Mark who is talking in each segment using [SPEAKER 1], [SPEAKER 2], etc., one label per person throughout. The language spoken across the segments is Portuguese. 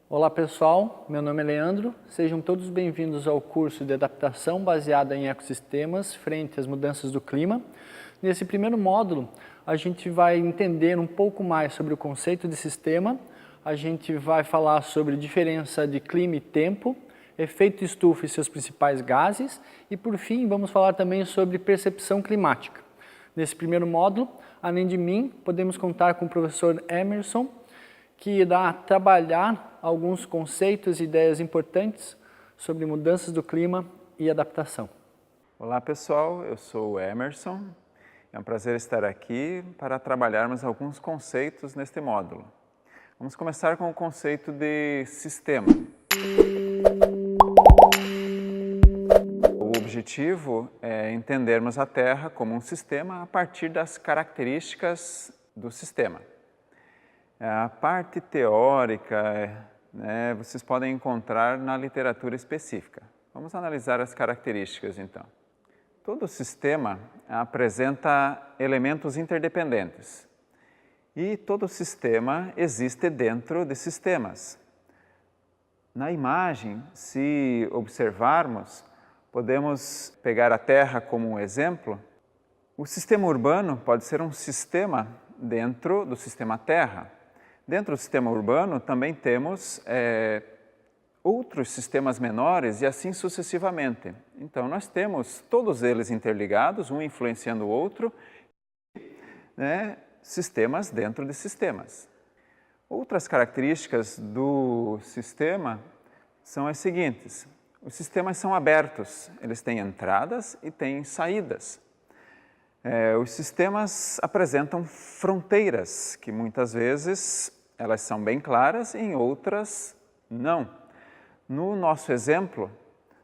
[SPEAKER 1] Olá pessoal, meu nome é Leandro, sejam todos bem-vindos ao curso de adaptação baseada em ecossistemas frente às mudanças do clima. Nesse primeiro módulo, a gente vai entender um pouco mais sobre o conceito de sistema, a gente vai falar sobre diferença de clima e tempo, efeito estufa e seus principais gases e, por fim, vamos falar também sobre percepção climática. Nesse primeiro módulo, além de mim, podemos contar com o professor Emerson, que irá trabalhar alguns conceitos e ideias importantes sobre mudanças do clima e adaptação.
[SPEAKER 2] Olá pessoal, eu sou o Emerson. É um prazer estar aqui para trabalharmos alguns conceitos neste módulo. Vamos começar com o conceito de sistema. O objetivo é entendermos a Terra como um sistema a partir das características do sistema. A parte teórica, vocês podem encontrar na literatura específica. Vamos analisar as características então. Todo sistema apresenta elementos interdependentes e todo sistema existe dentro de sistemas. Na imagem, se observarmos, podemos pegar a Terra como um exemplo. O sistema urbano pode ser um sistema dentro do sistema Terra. Dentro do sistema urbano também temos outros sistemas menores e assim sucessivamente. Então nós temos todos eles interligados, um influenciando o outro, sistemas dentro de sistemas. Outras características do sistema são as seguintes. Os sistemas são abertos, eles têm entradas e têm saídas. Os sistemas apresentam fronteiras, que muitas vezes elas são bem claras e em outras não. No nosso exemplo,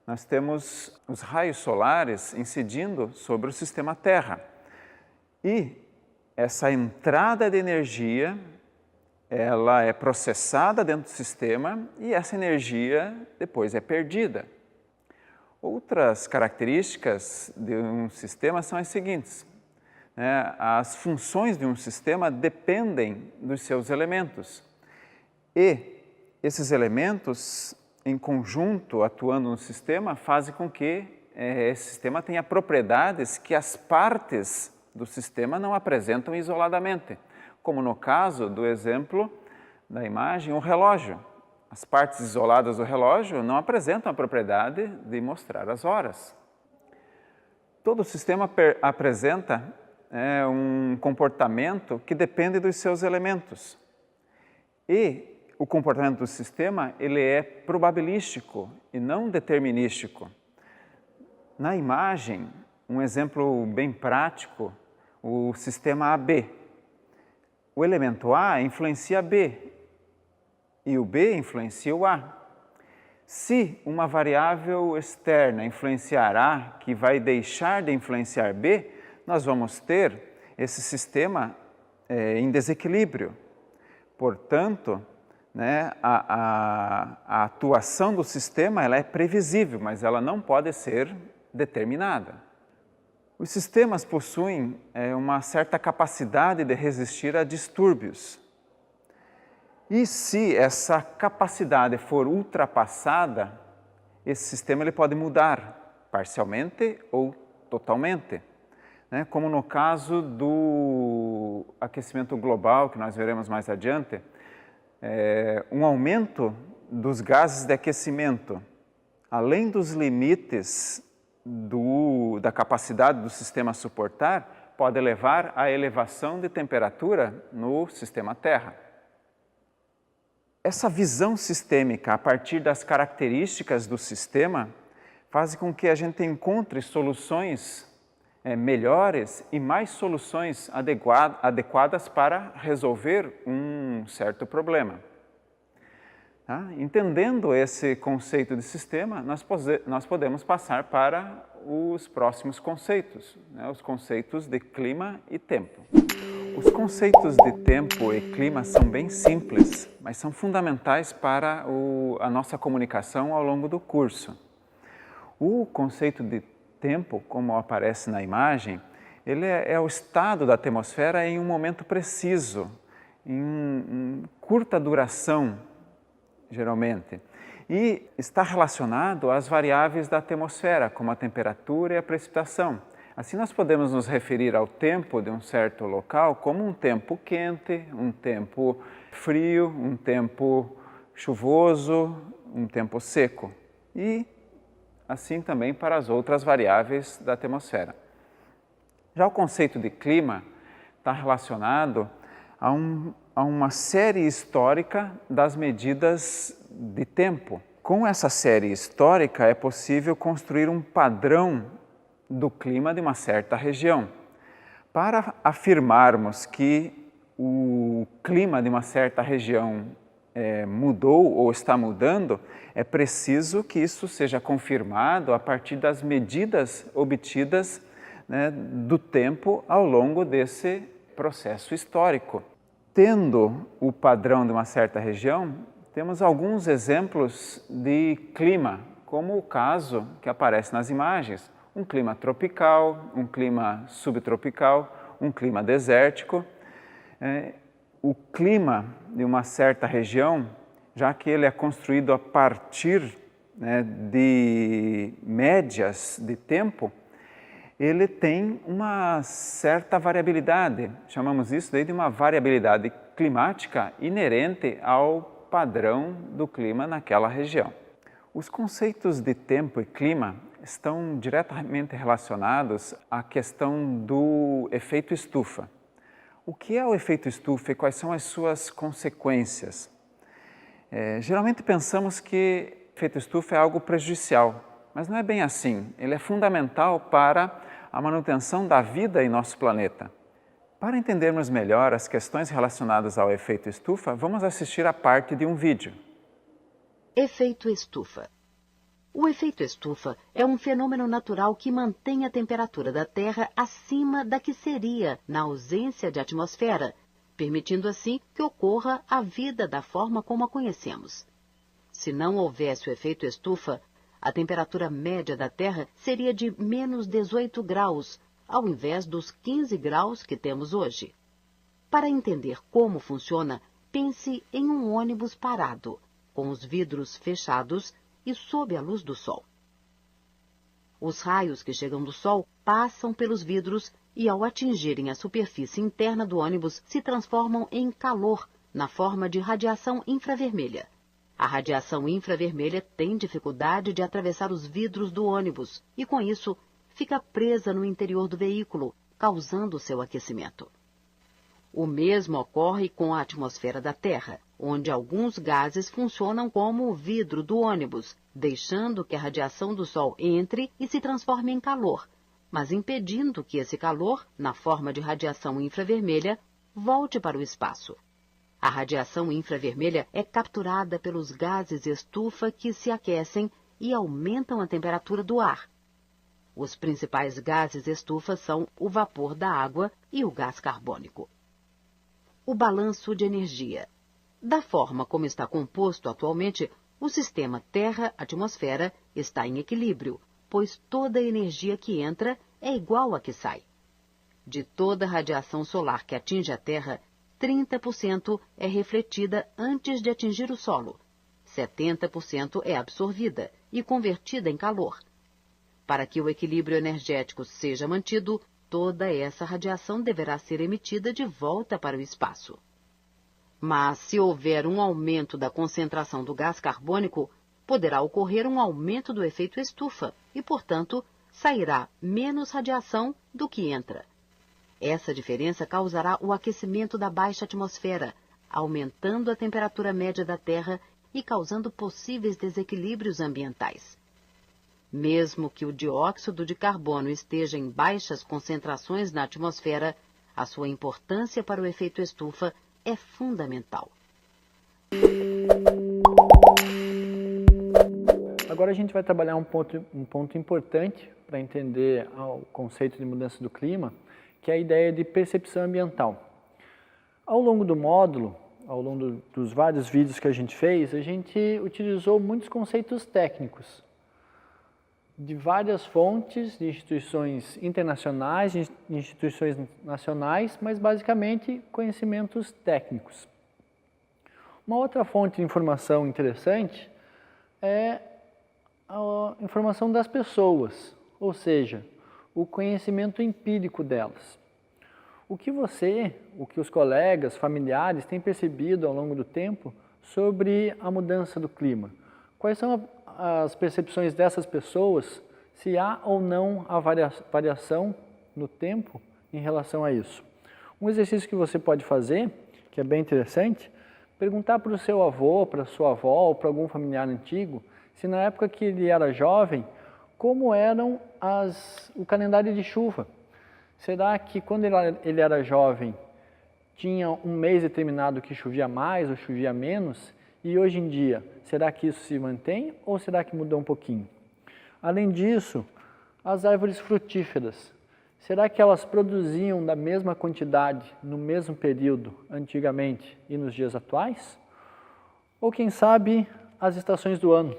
[SPEAKER 2] nós temos os raios solares incidindo sobre o sistema Terra. E essa entrada de energia, ela é processada dentro do sistema e essa energia depois é perdida. Outras características de um sistema são as seguintes. As funções de um sistema dependem dos seus elementos e esses elementos, em conjunto, atuando no sistema, fazem com que esse sistema tenha propriedades que as partes do sistema não apresentam isoladamente, como no caso do exemplo da imagem, o relógio. As partes isoladas do relógio não apresentam a propriedade de mostrar as horas. Todo sistema apresenta um comportamento que depende dos seus elementos. E o comportamento do sistema, ele é probabilístico e não determinístico. Na imagem, um exemplo bem prático, o sistema AB. O elemento A influencia B e o B influencia o A. Se uma variável externa influenciar A, que vai deixar de influenciar B, nós vamos ter esse sistema em desequilíbrio. Portanto, a atuação do sistema ela é previsível, mas ela não pode ser determinada. Os sistemas possuem uma certa capacidade de resistir a distúrbios. E se essa capacidade for ultrapassada, esse sistema ele pode mudar parcialmente ou totalmente. Como no caso do aquecimento global, que nós veremos mais adiante, um aumento dos gases de aquecimento, além dos limites da capacidade do sistema suportar, pode levar à elevação de temperatura no sistema Terra. Essa visão sistêmica, a partir das características do sistema, faz com que a gente encontre soluções melhores e mais soluções adequadas para resolver um certo problema. Tá? Entendendo esse conceito de sistema, nós podemos passar para os próximos conceitos, né? Os conceitos de clima e tempo. Os conceitos de tempo e clima são bem simples, mas são fundamentais para a nossa comunicação ao longo do curso. O conceito de tempo, como aparece na imagem, ele é o estado da atmosfera em um momento preciso, em curta duração, geralmente, e está relacionado às variáveis da atmosfera, como a temperatura e a precipitação. Assim, nós podemos nos referir ao tempo de um certo local como um tempo quente, um tempo frio, um tempo chuvoso, um tempo seco. E assim também para as outras variáveis da atmosfera. Já o conceito de clima está relacionado a uma série histórica das medidas de tempo. Com essa série histórica é possível construir um padrão do clima de uma certa região. Para afirmarmos que o clima de uma certa região mudou ou está mudando, é preciso que isso seja confirmado a partir das medidas obtidas, né, do tempo ao longo desse processo histórico. Tendo o padrão de uma certa região, temos alguns exemplos de clima, como o caso que aparece nas imagens. Um clima tropical, um clima subtropical, um clima desértico. O clima de uma certa região, já que ele é construído a partir, né, de médias de tempo, ele tem uma certa variabilidade. Chamamos isso daí de uma variabilidade climática inerente ao padrão do clima naquela região. Os conceitos de tempo e clima estão diretamente relacionados à questão do efeito estufa. O que é o efeito estufa e quais são as suas consequências? Geralmente pensamos que o efeito estufa é algo prejudicial, mas não é bem assim. Ele é fundamental para a manutenção da vida em nosso planeta. Para entendermos melhor as questões relacionadas ao efeito estufa, vamos assistir a parte de um vídeo.
[SPEAKER 3] Efeito estufa. O efeito estufa é um fenômeno natural que mantém a temperatura da Terra acima da que seria na ausência de atmosfera, permitindo assim que ocorra a vida da forma como a conhecemos. Se não houvesse o efeito estufa, a temperatura média da Terra seria de menos 18 graus, ao invés dos 15 graus que temos hoje. Para entender como funciona, pense em um ônibus parado, com os vidros fechados e sob a luz do sol. Os raios que chegam do sol passam pelos vidros e, ao atingirem a superfície interna do ônibus, se transformam em calor, na forma de radiação infravermelha. A radiação infravermelha tem dificuldade de atravessar os vidros do ônibus e, com isso, fica presa no interior do veículo, causando seu aquecimento. O mesmo ocorre com a atmosfera da Terra, onde alguns gases funcionam como o vidro do ônibus, deixando que a radiação do Sol entre e se transforme em calor, mas impedindo que esse calor, na forma de radiação infravermelha, volte para o espaço. A radiação infravermelha é capturada pelos gases estufa que se aquecem e aumentam a temperatura do ar. Os principais gases estufa são o vapor da água e o gás carbônico. O balanço de energia. Da forma como está composto atualmente, o sistema Terra-atmosfera está em equilíbrio, pois toda a energia que entra é igual à que sai. De toda a radiação solar que atinge a Terra, 30% é refletida antes de atingir o solo, 70% é absorvida e convertida em calor. Para que o equilíbrio energético seja mantido, toda essa radiação deverá ser emitida de volta para o espaço. Mas, se houver um aumento da concentração do gás carbônico, poderá ocorrer um aumento do efeito estufa e, portanto, sairá menos radiação do que entra. Essa diferença causará o aquecimento da baixa atmosfera, aumentando a temperatura média da Terra e causando possíveis desequilíbrios ambientais. Mesmo que o dióxido de carbono esteja em baixas concentrações na atmosfera, a sua importância para o efeito estufa é fundamental.
[SPEAKER 1] Agora a gente vai trabalhar um ponto importante para entender o conceito de mudança do clima, que é a ideia de percepção ambiental. Ao longo do módulo, ao longo dos vários vídeos que a gente fez, a gente utilizou muitos conceitos técnicos de várias fontes, de instituições internacionais, de instituições nacionais, mas basicamente conhecimentos técnicos. Uma outra fonte de informação interessante é a informação das pessoas, ou seja, o conhecimento empírico delas. O que os colegas, familiares têm percebido ao longo do tempo sobre a mudança do clima? Quais são as percepções dessas pessoas, se há ou não a variação no tempo em relação a isso? Um exercício que você pode fazer, que é bem interessante, perguntar para o seu avô, para a sua avó ou para algum familiar antigo, se na época que ele era jovem, como eram o calendário de chuva. Será que quando ele era jovem, tinha um mês determinado que chovia mais ou chovia menos? E hoje em dia, será que isso se mantém ou será que mudou um pouquinho? Além disso, as árvores frutíferas, será que elas produziam da mesma quantidade no mesmo período antigamente e nos dias atuais? Ou quem sabe as estações do ano?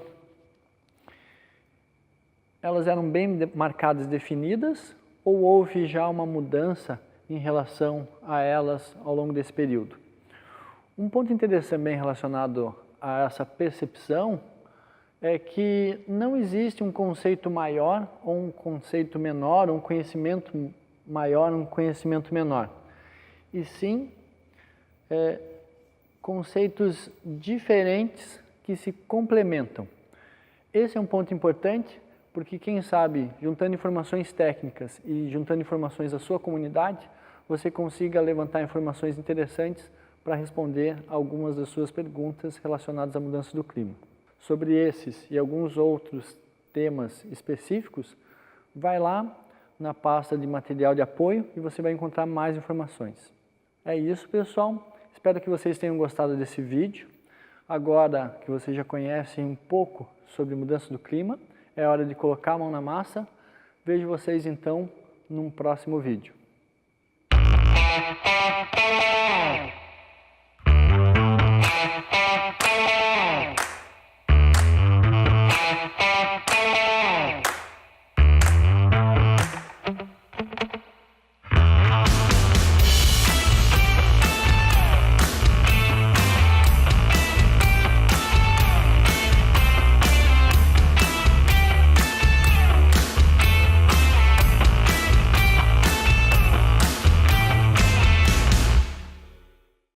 [SPEAKER 1] Elas eram bem marcadas e definidas ou houve já uma mudança em relação a elas ao longo desse período? Um ponto interessante também relacionado a essa percepção é que não existe um conceito maior ou um conceito menor, um conhecimento maior, um conhecimento menor. E sim, conceitos diferentes que se complementam. Esse é um ponto importante, porque quem sabe, juntando informações técnicas e juntando informações da sua comunidade, você consiga levantar informações interessantes para responder algumas das suas perguntas relacionadas à mudança do clima. Sobre esses e alguns outros temas específicos, vai lá na pasta de material de apoio e você vai encontrar mais informações. É isso, pessoal. Espero que vocês tenham gostado desse vídeo. Agora que vocês já conhecem um pouco sobre mudança do clima, é hora de colocar a mão na massa. Vejo vocês então num próximo vídeo.